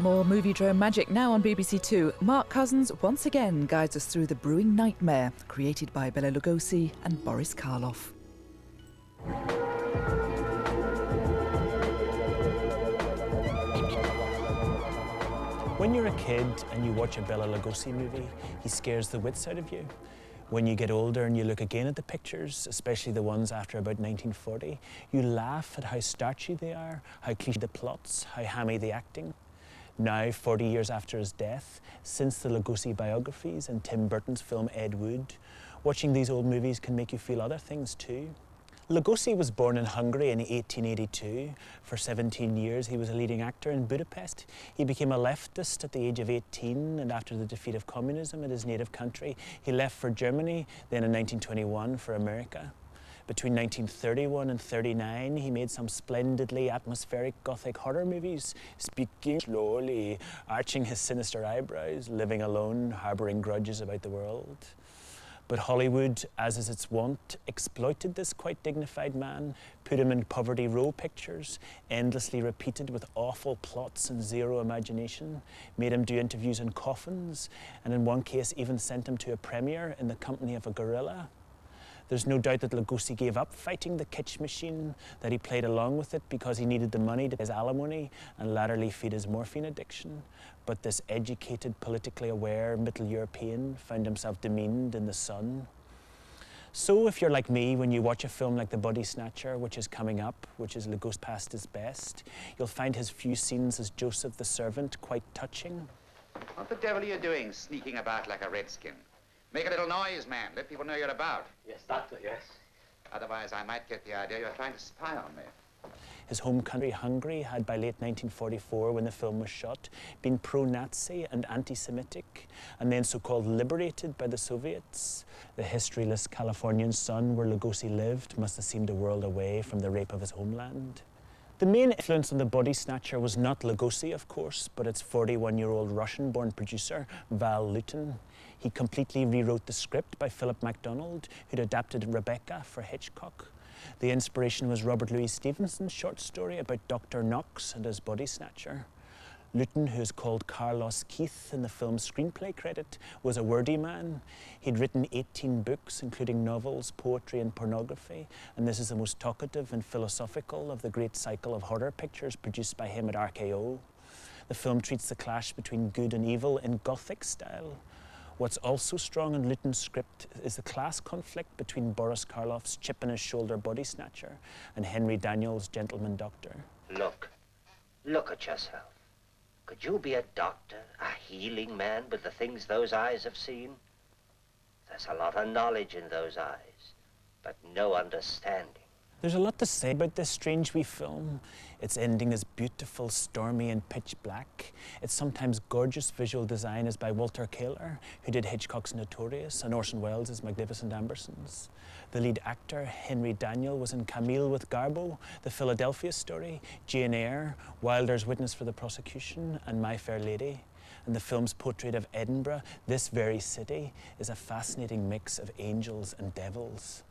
More Moviedrome magic now on BBC2. Mark Cousins once again guides us through the brewing nightmare created by Bela Lugosi and Boris Karloff. When you're a kid and you watch a Bela Lugosi movie, he scares the wits out of you. When you get older and you look again at the pictures, especially the ones after about 1940, you laugh at how starchy they are, how cliché the plots, how hammy the acting. Now, 40 years after his death, since the Lugosi biographies and Tim Burton's film Ed Wood, watching these old movies can make you feel other things too. Lugosi was born in Hungary in 1882. For 17 years, he was a leading actor in Budapest. He became a leftist at the age of 18, and after the defeat of communism in his native country, he left for Germany, then in 1921 for America. Between 1931 and 1939, he made some splendidly atmospheric gothic horror movies, speaking slowly, arching his sinister eyebrows, living alone, harbouring grudges about the world. But Hollywood, as is its wont, exploited this quite dignified man, put him in poverty row pictures, endlessly repeated with awful plots and zero imagination, made him do interviews in coffins, and in one case even sent him to a premiere in the company of a gorilla. There's no doubt that Lugosi gave up fighting the kitsch machine, that he played along with it because he needed the money to pay his alimony and latterly feed his morphine addiction. But this educated, politically aware Middle European found himself demeaned in the sun. So if you're like me, when you watch a film like The Bodysnatcher, which is coming up, which is Lugosi past his best, you'll find his few scenes as Joseph the servant quite touching. What the devil are you doing, sneaking about like a redskin? Make a little noise, man. Let people know you're about. Yes, Doctor, yes. Otherwise, I might get the idea you're trying to spy on me. His home country, Hungary, had by late 1944, when the film was shot, been pro-Nazi and anti-Semitic, and then so-called liberated by the Soviets. The historyless Californian sun where Lugosi lived must have seemed a world away from the rape of his homeland. The main influence on The Bodysnatcher was not Lugosi, of course, but its 41-year-old Russian-born producer, Val Lewton. He completely rewrote the script by Philip MacDonald, who'd adapted Rebecca for Hitchcock. The inspiration was Robert Louis Stevenson's short story about Dr. Knox and his Bodysnatcher. Lewton, who is called Carlos Keith in the film's screenplay credit, was a wordy man. He'd written 18 books, including novels, poetry and pornography, and this is the most talkative and philosophical of the great cycle of horror pictures produced by him at RKO. The film treats the clash between good and evil in Gothic style. What's also strong in Lewton's script is the class conflict between Boris Karloff's chip-on-his-shoulder Bodysnatcher and Henry Daniels' gentleman doctor. Look at yourself. Could you be a doctor, a healing man with the things those eyes have seen? There's a lot of knowledge in those eyes, but no understanding. There's a lot to say about this strange wee film. Its ending is beautiful, stormy and pitch black. Its sometimes gorgeous visual design is by Walter Kaler, who did Hitchcock's Notorious and Orson Welles' Magnificent Ambersons. The lead actor, Henry Daniel, was in Camille with Garbo, The Philadelphia Story, Jane Eyre, Wilder's Witness for the Prosecution, and My Fair Lady. And the film's portrait of Edinburgh, this very city, is a fascinating mix of angels and devils.